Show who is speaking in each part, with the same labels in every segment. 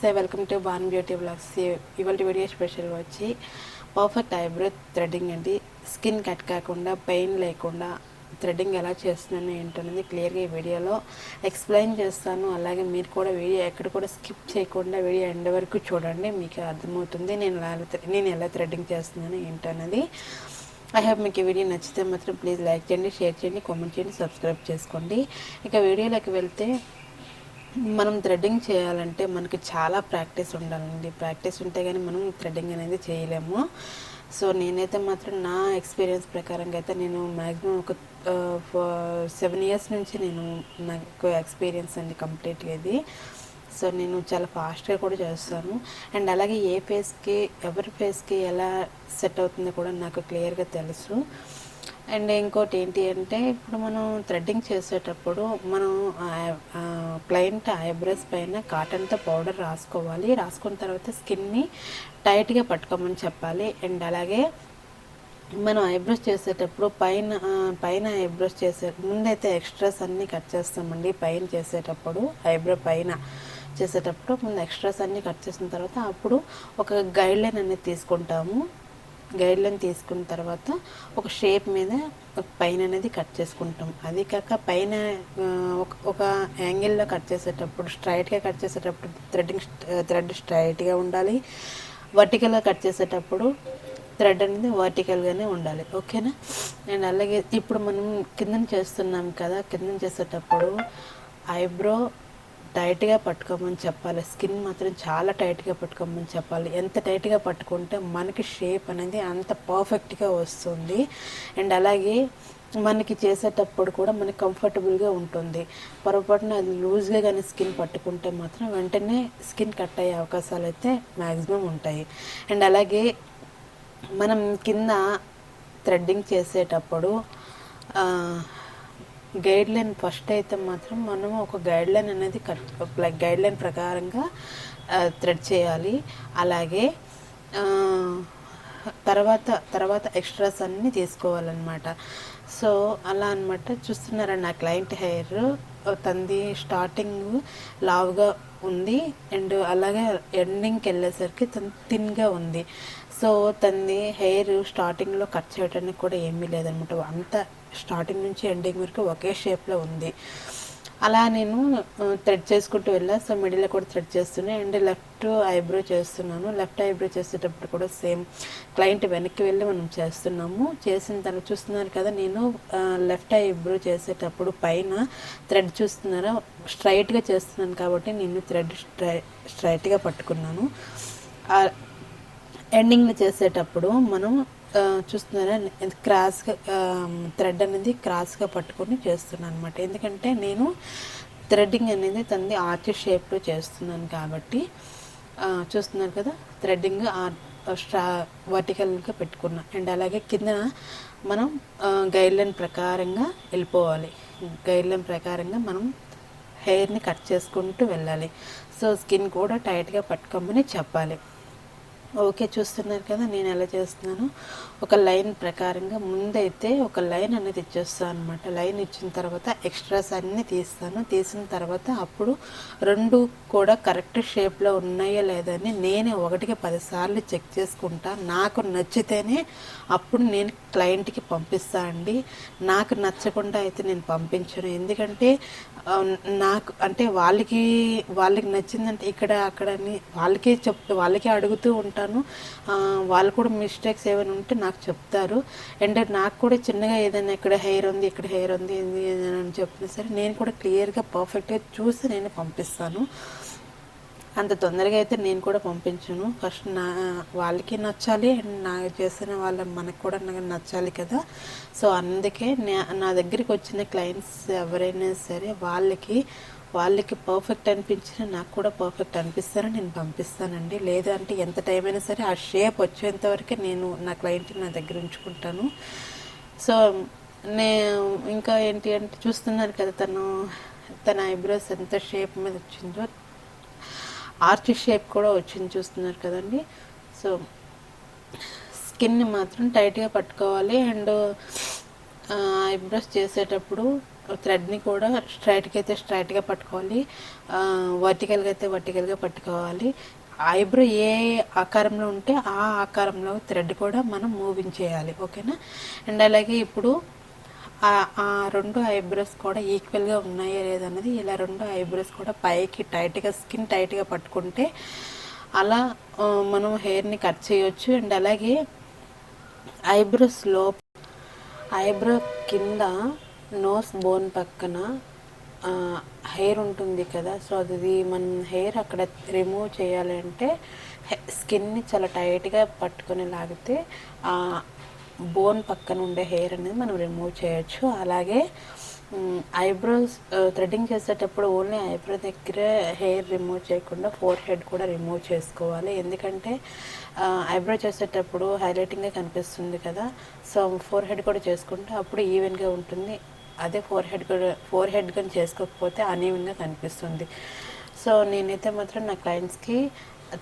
Speaker 1: నమస్తే, welcome to బాన్ beauty blogs. ఇవాళ వీడియో స్పెషల్ వచ్చి పర్ఫెక్ట్ ఐబ్రో థ్రెడ్డింగ్ అండి. స్కిన్ కట్ కాకుండా, పెయిన్ లేకుండా థ్రెడ్డింగ్ ఎలా చేస్తున్నాను ఏంటనేది క్లియర్గా ఈ వీడియోలో ఎక్స్ప్లెయిన్ చేస్తాను. అలాగే మీరు కూడా వీడియో ఎక్కడ కూడా స్కిప్ చేయకుండా వీడియో ఎండ్ వరకు చూడండి, మీకు అర్థమవుతుంది నేను ఎలా థ్రెడ్డింగ్ చేస్తున్నాను ఏంటనేది. ఐ హోప్ మీకు ఈ వీడియో నచ్చితే మాత్రం ప్లీజ్ లైక్ చేయండి, షేర్ చేయండి, కామెంట్ చేయండి, సబ్స్క్రైబ్ చేసుకోండి. ఇక వీడియోలోకి వెళ్తే, మనం థ్రెడ్డింగ్ చేయాలంటే మనకి చాలా ప్రాక్టీస్ ఉండాలండి. ప్రాక్టీస్ ఉంటే కానీ మనం థ్రెడ్డింగ్ అనేది చేయలేము. సో నేనైతే మాత్రం నా ఎక్స్పీరియన్స్ ప్రకారంగా అయితే నేను మ్యాక్సిమం ఒక 7 ఇయర్స్ నుంచి నాకు ఎక్స్పీరియన్స్ అండి కంప్లీట్గా ఇది. సో నేను చాలా ఫాస్ట్గా కూడా చేస్తాను. అండ్ అలాగే ఏ ఫేస్కి ఎవరి ఫేస్కి ఎలా సెట్ అవుతుందో కూడా నాకు క్లియర్గా తెలుసు. అండ్ ఇంకోటి ఏంటి అంటే, ఇప్పుడు మనం థ్రెడ్డింగ్ చేసేటప్పుడు మనం క్లయింట్ ఐబ్రోస్ పైన కాటన్తో పౌడర్ రాసుకోవాలి. రాసుకున్న తర్వాత స్కిన్ని టైట్గా పట్టుకోమని చెప్పాలి. అండ్ అలాగే మనం ఐబ్రోస్ చేసేటప్పుడు పైన ఐబ్రోస్ చేసే ముందైతే ఎక్స్ట్రాస్ అన్నీ కట్ చేస్తామండి. పైన చేసేటప్పుడు ఐబ్రో పైన చేసేటప్పుడు ముందు ఎక్స్ట్రాస్ అన్నీ కట్ చేసిన తర్వాత అప్పుడు ఒక గైడ్లైన్ అనేది తీసుకుంటాము. గైడ్లైన్ తీసుకున్న తర్వాత ఒక షేప్ మీద పైన అనేది కట్ చేసుకుంటాం. అది కాక పైన ఒక యాంగిల్లో కట్ చేసేటప్పుడు, స్ట్రైట్గా కట్ చేసేటప్పుడు థ్రెడ్ స్ట్రైట్గా ఉండాలి. వర్టికల్గా కట్ చేసేటప్పుడు థ్రెడ్ అనేది వర్టికల్గానే ఉండాలి. ఓకేనా? అండ్ అలాగే ఇప్పుడు మనం కిందన చేస్తున్నాం కదా, కిందన చేసేటప్పుడు ఐబ్రో టైట్గా పట్టుకోమని చెప్పాలి. స్కిన్ మాత్రం చాలా టైట్గా పట్టుకోమని చెప్పాలి. ఎంత టైట్గా పట్టుకుంటే మనకి షేప్ అనేది అంత పర్ఫెక్ట్గా వస్తుంది. అండ్ అలాగే మనకి చేసేటప్పుడు కూడా మనకి కంఫర్టబుల్గా ఉంటుంది. పొరపాటున అది లూజ్గా కానీ స్కిన్ పట్టుకుంటే మాత్రం వెంటనే స్కిన్ కట్ అయ్యే అవకాశాలు అయితే మ్యాక్సిమం ఉంటాయి. అండ్ అలాగే మనం కింద థ్రెడ్డింగ్ చేసేటప్పుడు గైడ్లైన్ ఫస్ట్ అయితే మాత్రం మనం ఒక గైడ్లైన్ అనేది గైడ్లైన్ ప్రకారంగా థ్రెడ్ చేయాలి. అలాగే తర్వాత ఎక్స్ట్రాస్ అన్నీ తీసుకోవాలన్నమాట. సో అలా అనమాట. చూస్తున్నారా, నా క్లయింట్ హెయిర్ తంది స్టార్టింగ్ లావుగా ఉంది అండ్ అలాగే ఎండింగ్కి వెళ్ళేసరికి థిన్గా ఉంది. సో తంది హెయిర్ స్టార్టింగ్లో కట్ చేయడానికి కూడా ఏమీ లేదనమాట. అంతా స్టార్టింగ్ నుంచి ఎండింగ్ వరకు ఒకే షేప్లో ఉంది. అలా నేను థ్రెడ్ చేసుకుంటూ వెళ్ళా. సో మిడిల్లో కూడా థ్రెడ్ చేస్తున్నాను. అండ్ లెఫ్ట్ ఐబ్రో చేస్తున్నాను. లెఫ్ట్ ఐబ్రో చేసేటప్పుడు కూడా సేమ్ క్లయింట్ వెనక్కి వెళ్ళి మనం చేస్తున్నాము. చేసిన తర్వాత చూస్తున్నారు కదా, నేను లెఫ్ట్ ఐబ్రో చేసేటప్పుడు పైన థ్రెడ్ చూస్తున్నారా, స్ట్రైట్గా చేస్తున్నాను కాబట్టి నేను థ్రెడ్ స్ట్రైట్గా పట్టుకున్నాను. ఎండింగ్లో చేసేటప్పుడు మనం చూస్తున్నారా, క్రాస్గా థ్రెడ్ అనేది క్రాస్గా పట్టుకొని చేస్తున్నాను అనమాట. ఎందుకంటే నేను థ్రెడ్డింగ్ అనేది తంది ఆర్చ్ షేప్లో చేస్తున్నాను కాబట్టి. చూస్తున్నారు కదా, థ్రెడ్డింగ్ వర్టికల్గా పెట్టుకున్నా. అండ్ అలాగే కింద మనం గైడ్లైన్ ప్రకారంగా వెళ్ళిపోవాలి. గైడ్లైన్ ప్రకారంగా మనం హెయిర్ని కట్ చేసుకుంటూ వెళ్ళాలి. సో స్కిన్ కూడా టైట్గా పట్టుకోమని చెప్పాలి. ఓకే, చూస్తున్నారు కదా నేను ఎలా చేస్తున్నాను. ఒక లైన్ ప్రకారంగా ముందైతే ఒక లైన్ అనేది ఇచ్చేస్తాను అనమాట. లైన్ ఇచ్చిన తర్వాత ఎక్స్ట్రాస్ అన్నీ తీస్తాను. తీసిన తర్వాత అప్పుడు రెండు కూడా కరెక్ట్ షేప్లో ఉన్నాయో లేదని నేను 1కి 10 సార్లు చెక్ చేసుకుంటా. నాకు నచ్చితేనే అప్పుడు నేను క్లయింట్కి పంపిస్తా అండి. నాకు నచ్చకుండా అయితే నేను పంపించను. ఎందుకంటే నాకు అంటే వాళ్ళకి నచ్చిందంటే ఇక్కడ అక్కడ అని వాళ్ళకే అడుగుతూ ఉంటాను. వాళ్ళు కూడా మిస్టేక్స్ ఏమైనా ఉంటే నాకు చెప్తారు. అండ్ నాకు కూడా చిన్నగా ఏదైనా ఇక్కడ హెయిర్ ఉంది, ఇక్కడ హెయిర్ ఉంది అని చెప్పినా సరే నేను కూడా క్లియర్గా పర్ఫెక్ట్గా చూసి నేను పంపిస్తాను. అంత తొందరగా అయితే నేను కూడా పంపించను. ఫస్ట్ వాళ్ళకి నచ్చాలి అండ్ నాకు చేసిన మనకు కూడా నచ్చాలి కదా. సో అందుకే నా దగ్గరికి వచ్చిన క్లయింట్స్ ఎవరైనా సరే వాళ్ళకి పర్ఫెక్ట్ అనిపించిన నాకు కూడా పర్ఫెక్ట్ అనిపిస్తారని నేను పంపిస్తానండి. లేదంటే ఎంత టైం అయినా సరే ఆ షేప్ వచ్చేంత వరకే నేను నా క్లయింట్ని నా దగ్గర ఉంచుకుంటాను. సో ఇంకా ఏంటి అంటే, చూస్తున్నారు కదా తన ఐబ్రోస్ ఎంత షేప్ మీద వచ్చిందో, ఆర్చ్ షేప్ కూడా వచ్చింది. చూస్తున్నారు కదండి. సో స్కిన్ని మాత్రం టైట్గా పట్టుకోవాలి. అండ్ ఐబ్రోస్ చేసేటప్పుడు థ్రెడ్ని కూడా స్ట్రైట్గా అయితే స్ట్రైట్గా పట్టుకోవాలి, వర్టికల్గా అయితే వర్టికల్గా పట్టుకోవాలి. ఐబ్రో ఏ ఆకారంలో ఉంటే ఆ ఆకారంలో థ్రెడ్ కూడా మనం మూవింగ్ చేయాలి, ఓకేనా. అండ్ అలాగే ఇప్పుడు ఆ రెండు ఐబ్రోస్ కూడా ఈక్వల్గా ఉన్నాయా లేదన్నది ఇలా రెండు ఐబ్రోస్ కూడా పైకి టైట్గా స్కిన్ టైట్గా పట్టుకుంటే అలా మనం హెయిర్ని కట్ చేయొచ్చు. అండ్ అలాగే ఐబ్రో కింద నోస్ బోన్ పక్కన హెయిర్ ఉంటుంది కదా, సో అది మనం హెయిర్ అక్కడ రిమూవ్ చేయాలంటే స్కిన్ని చాలా టైట్గా పట్టుకొని లాగితే బోన్ పక్కన ఉండే హెయిర్ అనేది మనం రిమూవ్ చేయొచ్చు. అలాగే ఐబ్రోస్ థ్రెడ్డింగ్ చేసేటప్పుడు ఓన్లీ ఐబ్రో దగ్గర హెయిర్ రిమూవ్ చేయకుండా ఫోర్ హెడ్ కూడా రిమూవ్ చేసుకోవాలి. ఎందుకంటే ఐబ్రో చేసేటప్పుడు హైలైటింగ్గా కనిపిస్తుంది కదా, సో ఫోర్ హెడ్ కూడా చేసుకుంటే అప్పుడు ఈవెన్గా ఉంటుంది. అదే ఫోర్ హెడ్ కానీ చేసుకోకపోతే అన్ఈవెన్గా కనిపిస్తుంది. సో నేనైతే మాత్రం నా క్లయింట్స్కి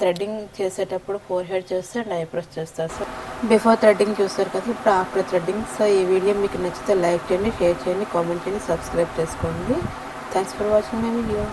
Speaker 1: థ్రెడ్డింగ్ చేసేటప్పుడు ఫోర్ హెడ్ చేస్తే అండ్ ఐబ్రోస్ చేస్తాను. సో బిఫోర్ థ్రెడ్డింగ్ చూస్తారు కదా, ఇప్పుడు ఆఫ్టర్ థ్రెడ్డింగ్. సో ఈ వీడియో మీకు నచ్చితే లైక్ చేయండి, షేర్ చేయండి, కామెంట్ చేయండి, సబ్స్క్రైబ్ చేసుకోండి. Thanks for watching my video.